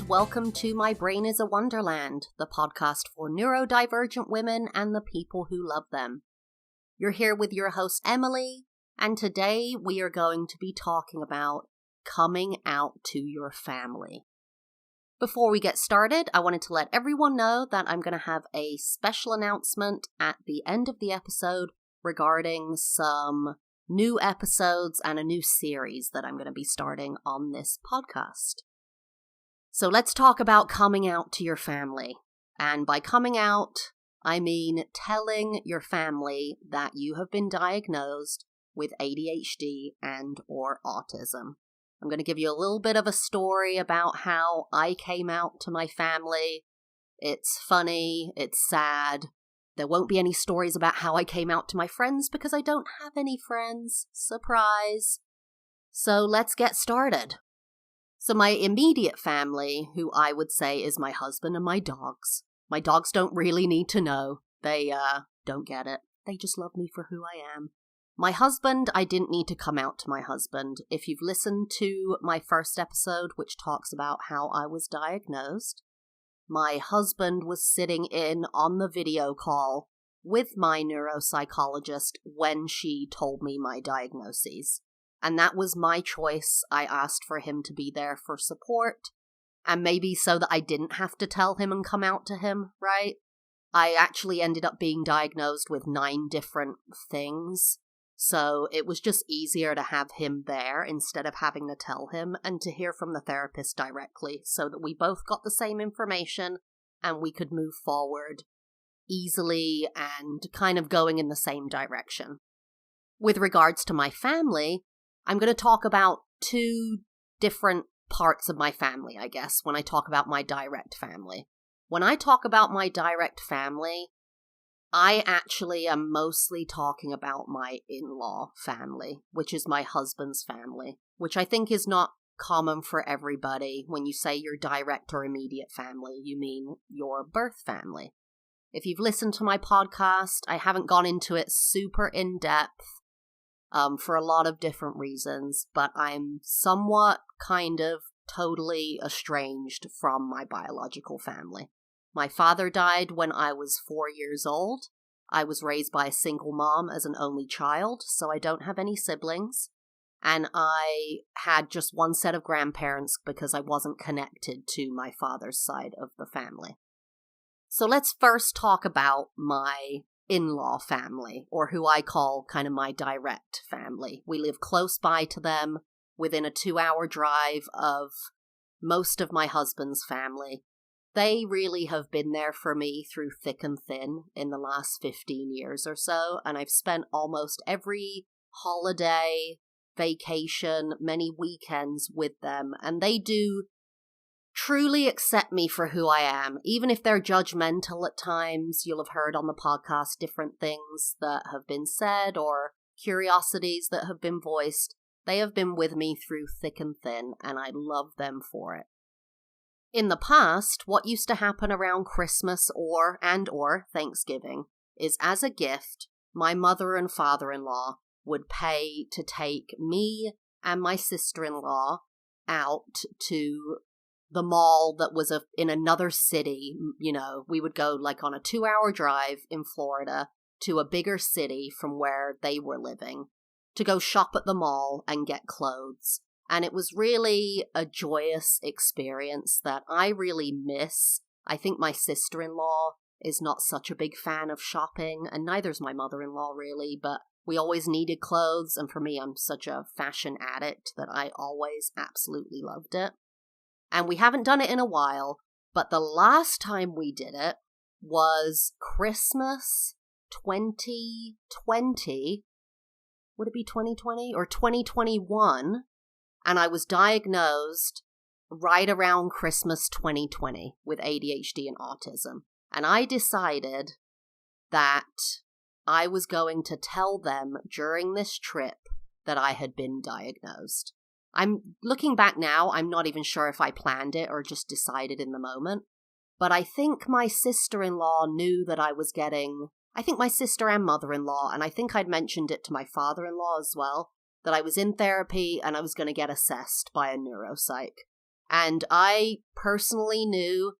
welcome to My Brain is a Wonderland, the podcast for neurodivergent women and the people who love them. You're here with your host, Emily, and today we are going to be talking about coming out to your family. Before we get started, I wanted to let everyone know that I'm going to have a special announcement at the end of the episode regarding some new episodes and a new series that I'm going to be starting on this podcast. So let's talk about coming out to your family. And by coming out, I mean telling your family that you have been diagnosed with ADHD and or autism. I'm going to give you a little bit of a story about how I came out to my family. It's funny, it's sad. There won't be any stories about how I came out to my friends because I don't have any friends. Surprise. So let's get started. So my immediate family, who I would say is my husband and my dogs. My dogs don't really need to know. They don't get it. They just love me for who I am. My husband, I didn't need to come out to my husband. If you've listened to my first episode, which talks about how I was diagnosed, my husband was sitting in on the video call with my neuropsychologist when she told me my diagnoses. And that was my choice. I asked for him to be there for support, and maybe so that I didn't have to tell him and come out to him, right? I actually ended up being diagnosed with 9 different things. So it was just easier to have him there instead of having to tell him and to hear from the therapist directly so that we both got the same information and we could move forward easily and kind of going in the same direction. With regards to my family, I'm going to talk about 2 different parts of my family, I guess, when I talk about my direct family. When I talk about my direct family, I actually am mostly talking about my in-law family, which is my husband's family, which I think is not common for everybody. When you say your direct or immediate family, you mean your birth family. If you've listened to my podcast, I haven't gone into it super in-depth for a lot of different reasons, but I'm somewhat kind of totally estranged from my biological family. My father died when I was 4 years old. I was raised by a single mom as an only child, so I don't have any siblings. And I had just one set of grandparents because I wasn't connected to my father's side of the family. So let's first talk about my in-law family, or who I call kind of my direct family. We live close by to them, within a 2-hour drive of most of my husband's family. They really have been there for me through thick and thin in the last 15 years or so, and I've spent almost every holiday, vacation, many weekends with them, and they do truly accept me for who I am, even if they're judgmental at times. You'll have heard on the podcast different things that have been said or curiosities that have been voiced. They have been with me through thick and thin, and I love them for it. In the past, what used to happen around Christmas or Thanksgiving is, as a gift, my mother and father-in-law would pay to take me and my sister-in-law out to the mall that was in another city. You know, we would go like on a 2-hour drive in Florida to a bigger city from where they were living to go shop at the mall and get clothes. And it was really a joyous experience that I really miss. I think my sister-in-law is not such a big fan of shopping, and neither's my mother-in-law really, but we always needed clothes, and for me, I'm such a fashion addict that I always absolutely loved it. And we haven't done it in a while, but the last time we did it was Christmas 2020. Would it be 2020 or 2021? And I was diagnosed right around Christmas 2020 with ADHD and autism. And I decided that I was going to tell them during this trip that I had been diagnosed. I'm looking back now, I'm not even sure if I planned it or just decided in the moment. But I think my sister-in-law knew that I was I think my sister and mother-in-law, and I think I'd mentioned it to my father-in-law as well, that I was in therapy and I was going to get assessed by a neuropsych. And I personally knew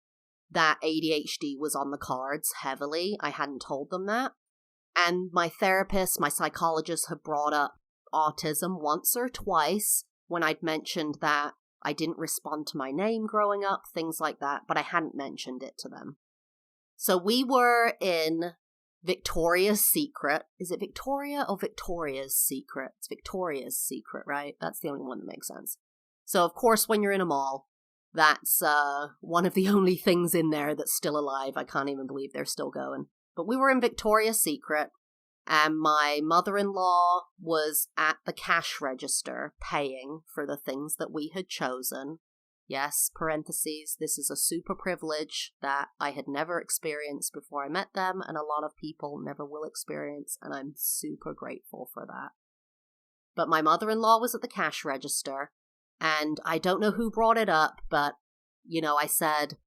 that ADHD was on the cards heavily. I hadn't told them that. And my therapist, my psychologist had brought up autism once or twice when I'd mentioned that I didn't respond to my name growing up, things like that, but I hadn't mentioned it to them. So we were in Victoria's Secret. Is it Victoria or Victoria's Secret? It's Victoria's Secret, right? That's the only one that makes sense. So, of course, when you're in a mall, that's one of the only things in there that's still alive. I can't even believe they're still going. But we were in Victoria's Secret, and my mother-in-law was at the cash register paying for the things that we had chosen. Yes, parentheses, this is a super privilege that I had never experienced before I met them, and a lot of people never will experience, and I'm super grateful for that. But my mother-in-law was at the cash register, and I don't know who brought it up, but, I said,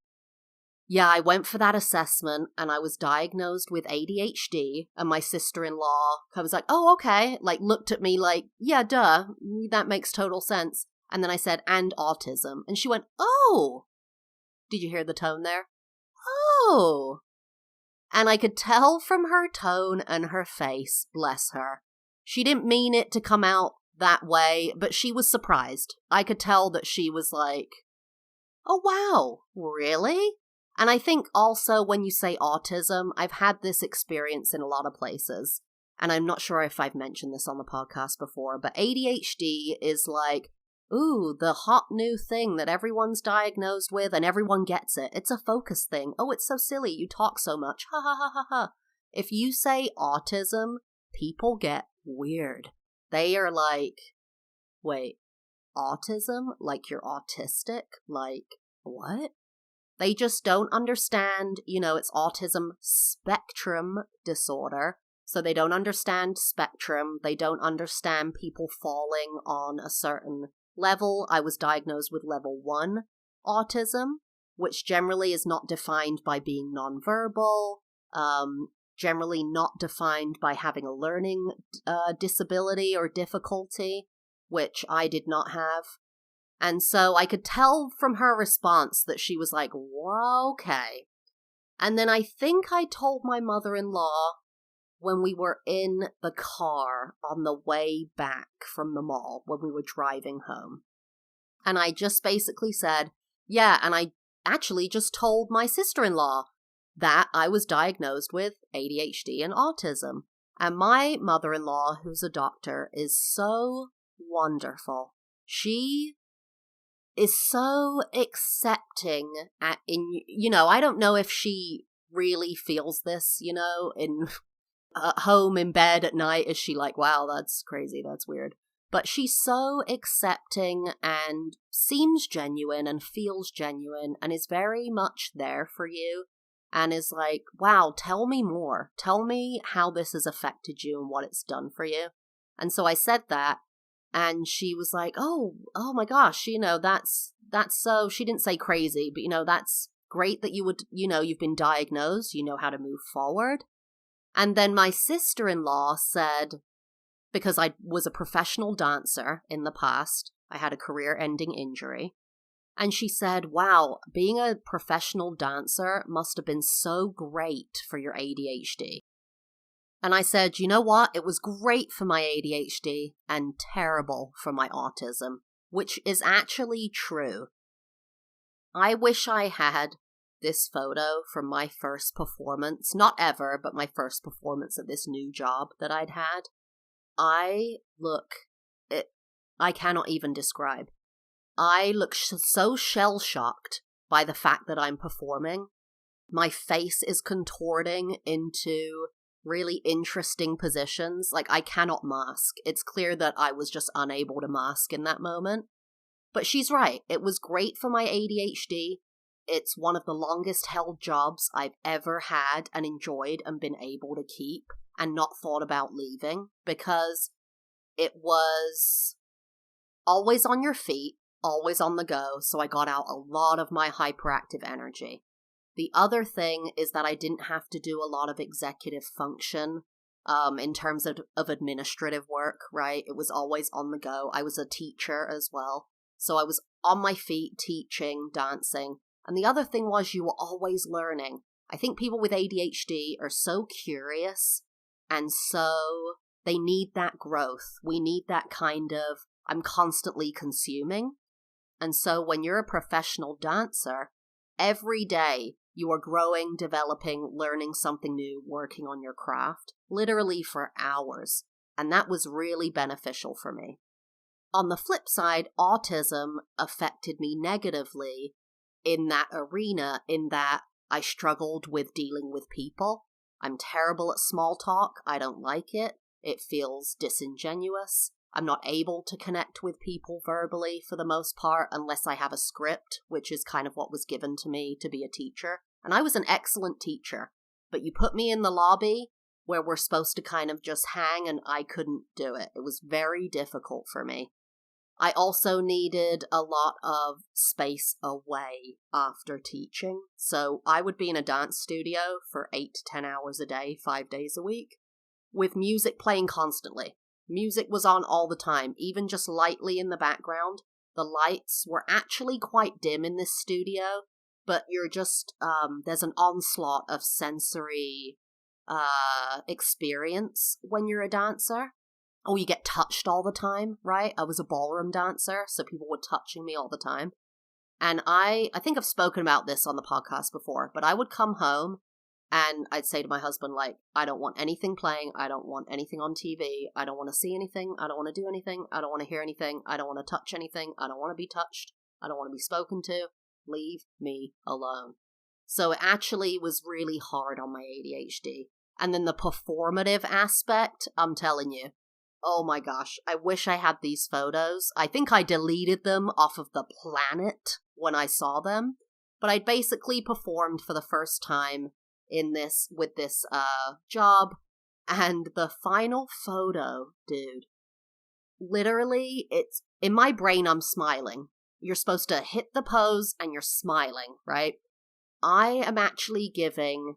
yeah, I went for that assessment, and I was diagnosed with ADHD, and my sister-in-law was like, oh, okay, looked at me like, yeah, duh, that makes total sense. And then I said, and autism. And she went, oh. Did you hear the tone there? Oh. And I could tell from her tone and her face, bless her. She didn't mean it to come out that way, but she was surprised. I could tell that she was like, oh, wow, really? And I think also when you say autism, I've had this experience in a lot of places. And I'm not sure if I've mentioned this on the podcast before, but ADHD is like, ooh, the hot new thing that everyone's diagnosed with and everyone gets it. It's a focus thing. Oh, it's so silly. You talk so much. Ha ha ha ha ha. If you say autism, people get weird. They are like, wait, autism? Like you're autistic? Like, what? They just don't understand, it's autism spectrum disorder. So they don't understand spectrum. They don't understand people falling on a certain level. I was diagnosed with level 1 autism, which generally is not defined by being nonverbal, generally not defined by having a learning disability or difficulty, which I did not have. And so I could tell from her response that she was like, well, okay. And then I think I told my mother-in-law when we were in the car on the way back from the mall, when we were driving home. And I just basically said, yeah, and I actually just told my sister-in-law that I was diagnosed with ADHD and autism. And my mother-in-law, who's a doctor, is so wonderful. She is so accepting I don't know if she really feels this, in home in bed at night. Is she like, wow, that's crazy, that's weird? But she's so accepting and seems genuine and feels genuine and is very much there for you and is like, wow, tell me more. Tell me how this has affected you and what it's done for you. And so I said that, and she was like, oh my gosh, that's so, she didn't say crazy, but that's great that you would, you've been diagnosed, you know how to move forward. And then my sister-in-law said, because I was a professional dancer in the past, I had a career-ending injury, and she said, wow, being a professional dancer must have been so great for your ADHD. And I said, you know what? It was great for my ADHD and terrible for my autism, which is actually true. I wish I had this photo from my first performance, not ever, but my first performance at this new job that I'd had. I cannot even describe. I look so shell-shocked by the fact that I'm performing. My face is contorting into really interesting positions. Like, I cannot mask. It's clear that I was just unable to mask in that moment. But she's right. It was great for my ADHD. It's one of the longest held jobs I've ever had and enjoyed and been able to keep and not thought about leaving, because it was always on your feet, always on the go, so I got out a lot of my hyperactive energy. The other thing is that I didn't have to do a lot of executive function in terms of administrative work, right? It was always on the go. I was a teacher as well. So I was on my feet teaching, dancing. And the other thing was you were always learning. I think people with ADHD are so curious, and so they need that growth. We need that kind of, I'm constantly consuming. And so when you're a professional dancer, every day you are growing, developing, learning something new, working on your craft, literally for hours. And that was really beneficial for me. On the flip side, autism affected me negatively in that arena, in that I struggled with dealing with people. I'm terrible at small talk. I don't like it. It feels disingenuous. I'm not able to connect with people verbally for the most part unless I have a script, which is kind of what was given to me to be a teacher. And I was an excellent teacher, but you put me in the lobby where we're supposed to kind of just hang, and I couldn't do it. It was very difficult for me. I also needed a lot of space away after teaching. So I would be in a dance studio for 8 to 10 hours a day, 5 days a week, with music playing constantly. Music was on all the time, even just lightly in the background. The lights were actually quite dim in this studio, but you're just, there's an onslaught of sensory experience when you're a dancer. Oh, you get touched all the time, right? I was a ballroom dancer, so people were touching me all the time. And I think I've spoken about this on the podcast before, but I would come home and I'd say to my husband, like, I don't want anything playing. I don't want anything on TV. I don't want to see anything. I don't want to do anything. I don't want to hear anything. I don't want to touch anything. I don't want to be touched. I don't want to be spoken to. Leave me alone. So it actually was really hard on my ADHD. And then the performative aspect, I'm telling you, oh my gosh, I wish I had these photos. I think I deleted them off of the planet when I saw them. But I basically performed for the first time with this job. And the final photo, dude, literally, it's in my brain, I'm smiling. You're supposed to hit the pose and you're smiling, right? I am actually giving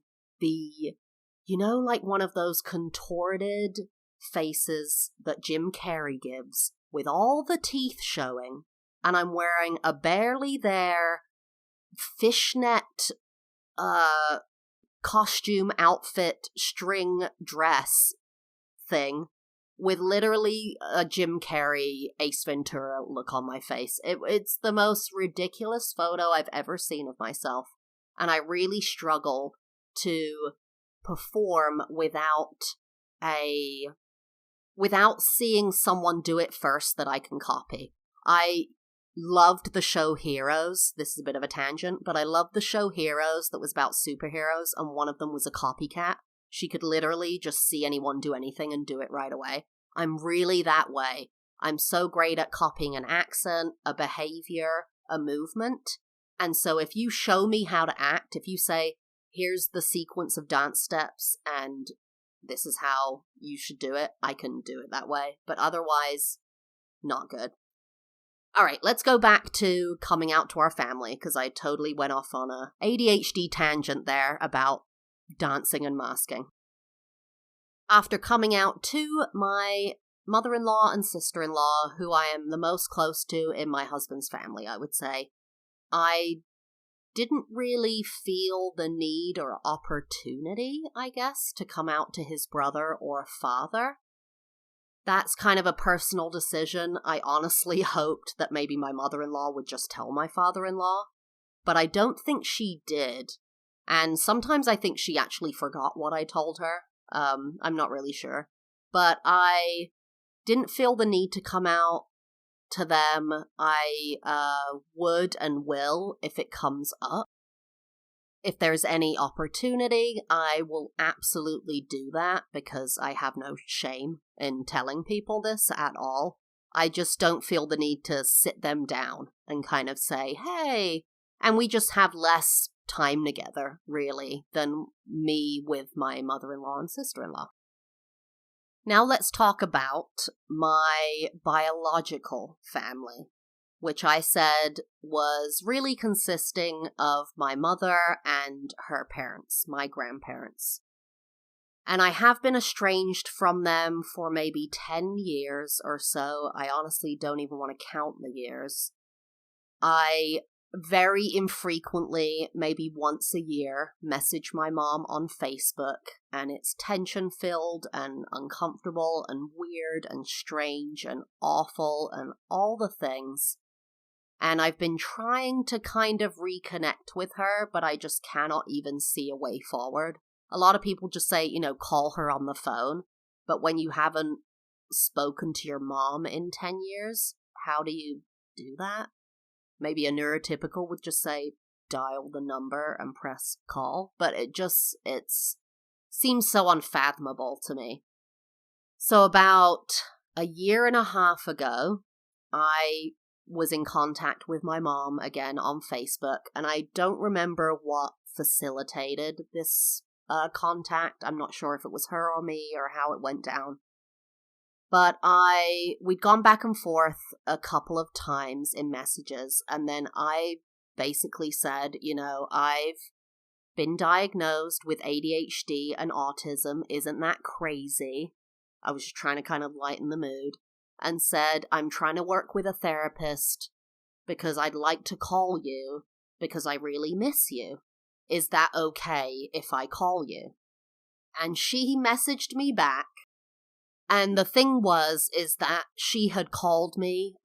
like one of those contorted faces that Jim Carrey gives with all the teeth showing, and I'm wearing a barely there fishnet costume outfit string dress thing with literally a Jim Carrey Ace Ventura look on my face. It's the most ridiculous photo I've ever seen of myself, and I really struggle to perform without seeing someone do it first that I can copy. I loved the show Heroes. This is a bit of a tangent, but I loved the show Heroes that was about superheroes, and one of them was a copycat. She could literally just see anyone do anything and do it right away. I'm really that way. I'm so great at copying an accent, a behavior, a movement. And so if you show me how to act, if you say, here's the sequence of dance steps and this is how you should do it, I can do it that way. But otherwise, not good. All right, let's go back to coming out to our family, because I totally went off on a ADHD tangent there about dancing and masking. After coming out to my mother-in-law and sister-in-law, who I am the most close to in my husband's family, I would say, I didn't really feel the need or opportunity, I guess, to come out to his brother or father. That's kind of a personal decision. I honestly hoped that maybe my mother-in-law would just tell my father-in-law, but I don't think she did. And sometimes I think she actually forgot what I told her. I'm not really sure. But I didn't feel the need to come out to them. I would and will if it comes up. If there's any opportunity, I will absolutely do that, because I have no shame in telling people this at all. I just don't feel the need to sit them down and kind of say, hey, and we just have less time together, really, than me with my mother-in-law and sister-in-law. Now let's talk about my biological family, which I said was really consisting of my mother and her parents, my grandparents. And I have been estranged from them for maybe 10 years or so. I honestly don't even want to count the years. I very infrequently, maybe once a year, message my mom on Facebook, and it's tension-filled and uncomfortable and weird and strange and awful and all the things. And I've been trying to kind of reconnect with her, but I just cannot even see a way forward. A lot of people just say, call her on the phone, but when you haven't spoken to your mom in 10 years, how do you do that? Maybe a neurotypical would just say, dial the number and press call, but it seems so unfathomable to me. So about a year and a half ago, I was in contact with my mom again on Facebook, and I don't remember what facilitated this contact. I'm not sure if it was her or me or how it went down. But we'd gone back and forth a couple of times in messages, and then I basically said, I've been diagnosed with ADHD and autism. Isn't that crazy? I was just trying to kind of lighten the mood, and said, I'm trying to work with a therapist because I'd like to call you because I really miss you. Is that okay if I call you? And she messaged me back. And the thing is that she had called me,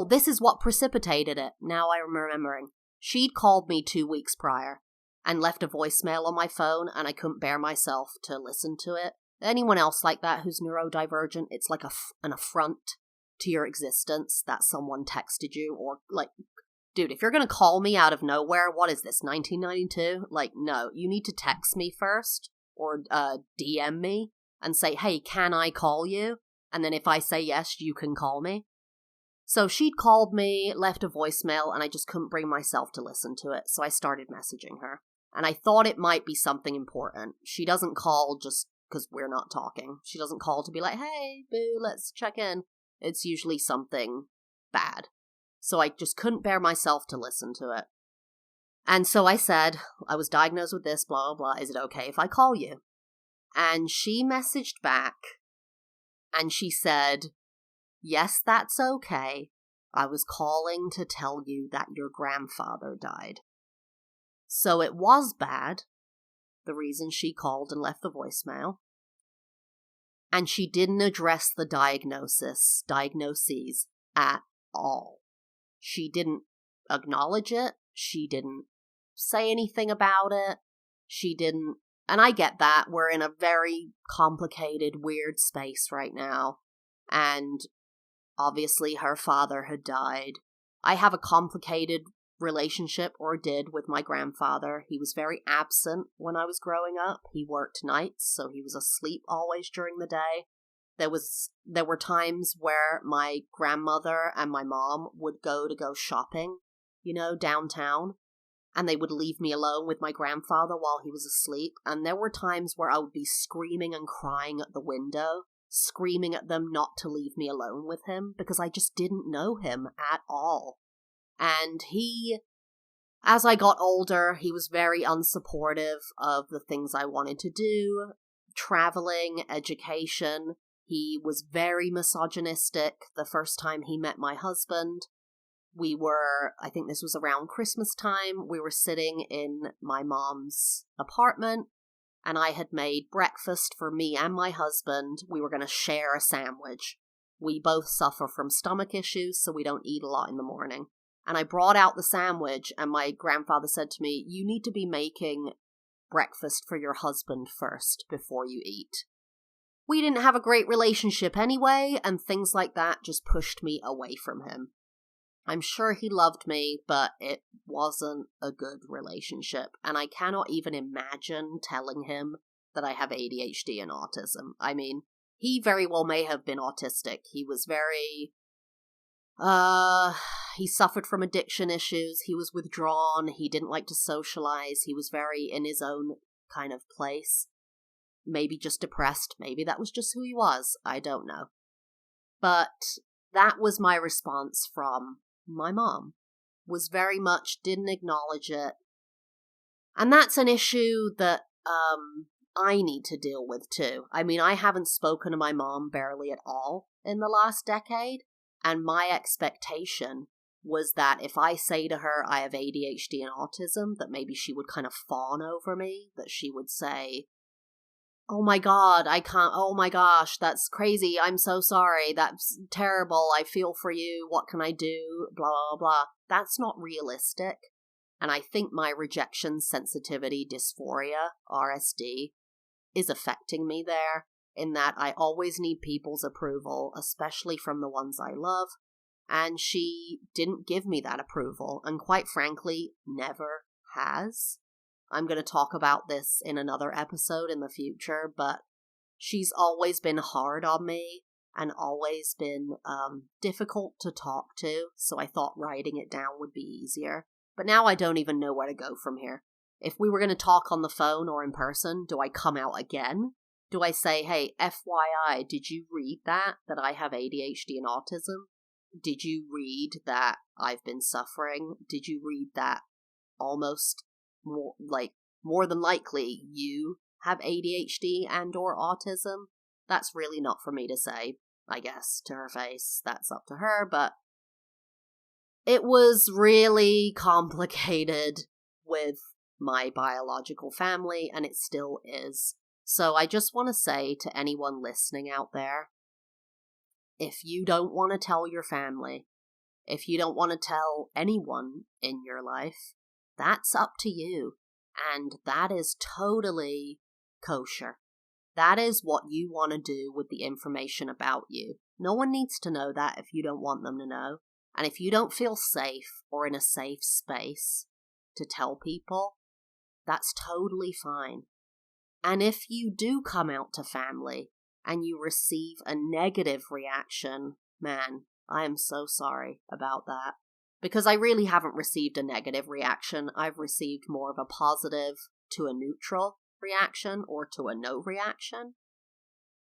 this is what precipitated it. Now I'm remembering. She'd called me 2 weeks prior and left a voicemail on my phone, and I couldn't bear myself to listen to it. Anyone else like that who's neurodivergent, it's like an affront to your existence that someone texted you, or dude, if you're going to call me out of nowhere, what is this, 1992? No, you need to text me first or DM me. And say, hey, can I call you? And then if I say yes, you can call me. So she'd called me, left a voicemail, and I just couldn't bring myself to listen to it. So I started messaging her. And I thought it might be something important. She doesn't call just because we're not talking. She doesn't call to be like, hey, boo, let's check in. It's usually something bad. So I just couldn't bear myself to listen to it. And so I said, I was diagnosed with this, blah, blah, blah. Is it okay if I call you? And she messaged back, and she said, yes, that's okay. I was calling to tell you that your grandfather died. So it was bad, the reason she called and left the voicemail. And she didn't address the diagnoses at all. She didn't acknowledge it. She didn't say anything about it. She didn't. And I get that. We're in a very complicated, weird space right now. And obviously her father had died. I have a complicated relationship, or did, with my grandfather. He was very absent when I was growing up. He worked nights, so he was asleep always during the day. There were times where my grandmother and my mom would go shopping, downtown. And they would leave me alone with my grandfather while he was asleep. And there were times where I would be screaming and crying at the window, screaming at them not to leave me alone with him, because I just didn't know him at all. And as I got older, he was very unsupportive of the things I wanted to do, traveling, education. He was very misogynistic the first time he met my husband. I think this was around Christmas time, we were sitting in my mom's apartment, and I had made breakfast for me and my husband. We were going to share a sandwich. We both suffer from stomach issues, so we don't eat a lot in the morning. And I brought out the sandwich, and my grandfather said to me, you need to be making breakfast for your husband first before you eat. We didn't have a great relationship anyway, and things like that just pushed me away from him. I'm sure he loved me, but it wasn't a good relationship, and I cannot even imagine telling him that I have ADHD and autism. I mean, he very well may have been autistic. He was he suffered from addiction issues. He was withdrawn. He didn't like to socialize. He was very in his own kind of place. Maybe just depressed. Maybe that was just who he was. I don't know. But that was my response from my mom, was very much didn't acknowledge it. And that's an issue that I need to deal with too. I mean, I haven't spoken to my mom barely at all in the last decade, and my expectation was that if I say to her I have ADHD and autism, that maybe she would kind of fawn over me, that she would say, oh my God, I can't, oh my gosh, that's crazy, I'm so sorry, that's terrible, I feel for you, what can I do, blah, blah, blah. That's not realistic. And I think my rejection sensitivity dysphoria, RSD, is affecting me there, in that I always need people's approval, especially from the ones I love. And she didn't give me that approval, and quite frankly, never has. I'm going to talk about this in another episode in the future, but she's always been hard on me and always been difficult to talk to, so I thought writing it down would be easier. But now I don't even know where to go from here. If we were going to talk on the phone or in person, do I come out again? Do I say, hey, FYI, did you read that I have ADHD and autism? Did you read that I've been suffering? Did you read that almost more than likely you have ADHD and or autism? That's really not for me to say, I guess, to her face. That's up to her, but it was really complicated with my biological family, and it still is. So I just want to say to anyone listening out there, if you don't want to tell your family, if you don't want to tell anyone in your life, that's up to you. And that is totally kosher. That is what you want to do with the information about you. No one needs to know that if you don't want them to know. And if you don't feel safe or in a safe space to tell people, that's totally fine. And if you do come out to family and you receive a negative reaction, man, I am so sorry about that. Because I really haven't received a negative reaction. I've received more of a positive to a neutral reaction or to a no reaction.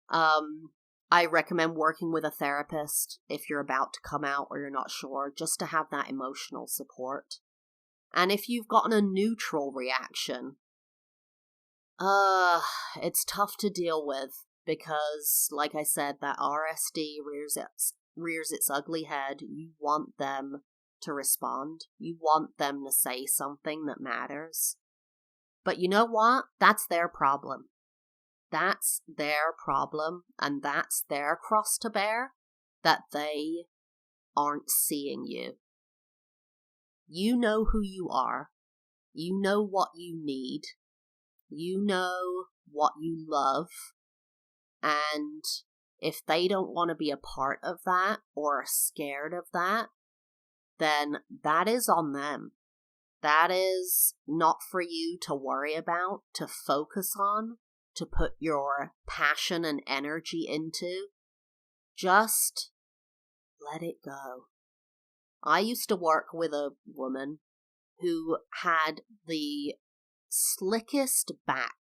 I recommend working with a therapist if you're about to come out or you're not sure, just to have that emotional support. And if you've gotten a neutral reaction, it's tough to deal with because, like I said, that RSD rears its ugly head. You want them to respond. You want them to say something that matters. But you know what? That's their problem. That's their problem, and that's their cross to bear, that they aren't seeing you. You know who you are. You know what you need. You know what you love. And if they don't want to be a part of that or are scared of that, then that is on them. That is not for you to worry about, to focus on, to put your passion and energy into. Just let it go. I used to work with a woman who had the slickest back.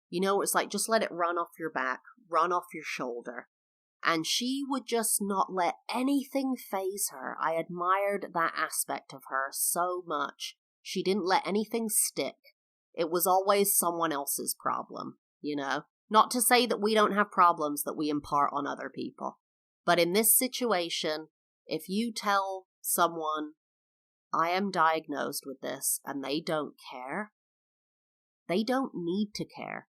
You know, it's like, just let it run off your back, run off your shoulder. And she would just not let anything faze her. I admired that aspect of her so much. She didn't let anything stick. It was always someone else's problem, you know? Not to say that we don't have problems that we impart on other people. But in this situation, if you tell someone, I am diagnosed with this, and they don't care, they don't need to care.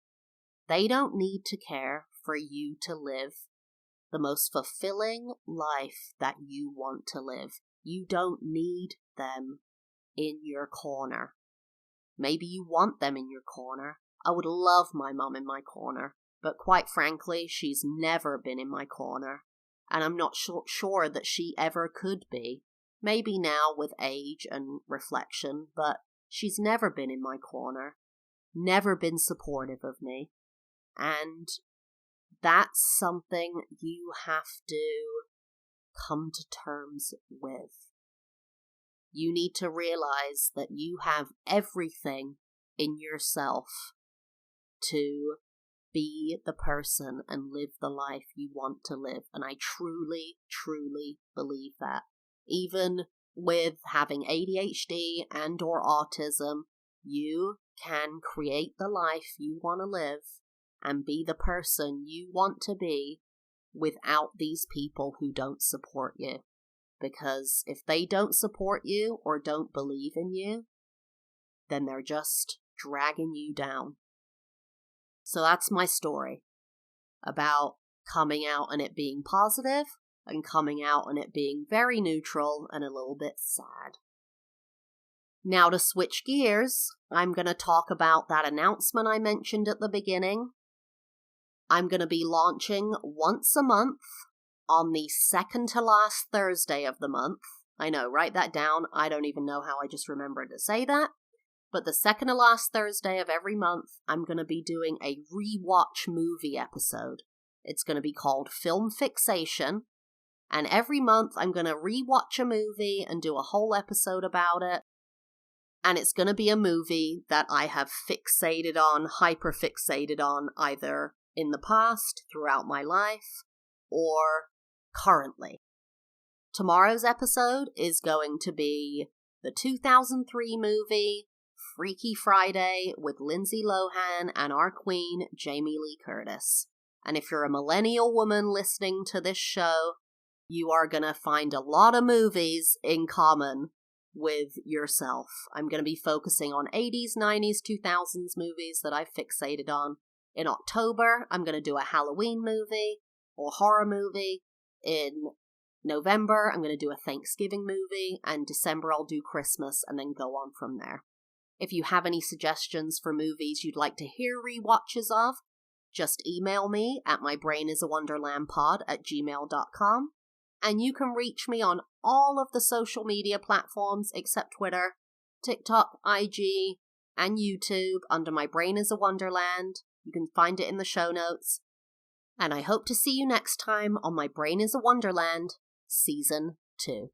They don't need to care for you to live the most fulfilling life that you want to live. You don't need them in your corner. Maybe you want them in your corner. I would love my mom in my corner, but quite frankly, she's never been in my corner, and I'm not sure that she ever could be. Maybe now with age and reflection, but she's never been in my corner, never been supportive of me, and that's something you have to come to terms with. You need to realize that you have everything in yourself to be the person and live the life you want to live. And I truly, truly believe that. Even with having ADHD and or autism, you can create the life you want to live and be the person you want to be without these people who don't support you. because if they don't support you or don't believe in you, then they're just dragging you down. So that's my story about coming out and it being positive and coming out and it being very neutral and a little bit sad. Now to switch gears, I'm going to talk about that announcement I mentioned at the beginning. I'm going to be launching once a month on the second to last Thursday of the month. I know, write that down. I don't even know how I just remembered to say that. But the second to last Thursday of every month, I'm going to be doing a rewatch movie episode. It's going to be called Film Fixation. And every month, I'm going to rewatch a movie and do a whole episode about it. And it's going to be a movie that I have fixated on, hyperfixated on, either in the past, throughout my life, or currently. Tomorrow's episode is going to be the 2003 movie Freaky Friday with Lindsay Lohan and our queen, Jamie Lee Curtis. And if you're a millennial woman listening to this show, you are going to find a lot of movies in common with yourself. I'm going to be focusing on 80s, 90s, 2000s movies that I fixated on. In October, I'm going to do a Halloween movie or horror movie. In November, I'm going to do a Thanksgiving movie. And December, I'll do Christmas and then go on from there. If you have any suggestions for movies you'd like to hear rewatches of, just email me at mybrainisawonderlandpod@gmail.com. And you can reach me on all of the social media platforms except Twitter, TikTok, IG, and YouTube under My Brain is a Wonderland. You can find it in the show notes. And I hope to see you next time on My Brain is a Wonderland, Season 2.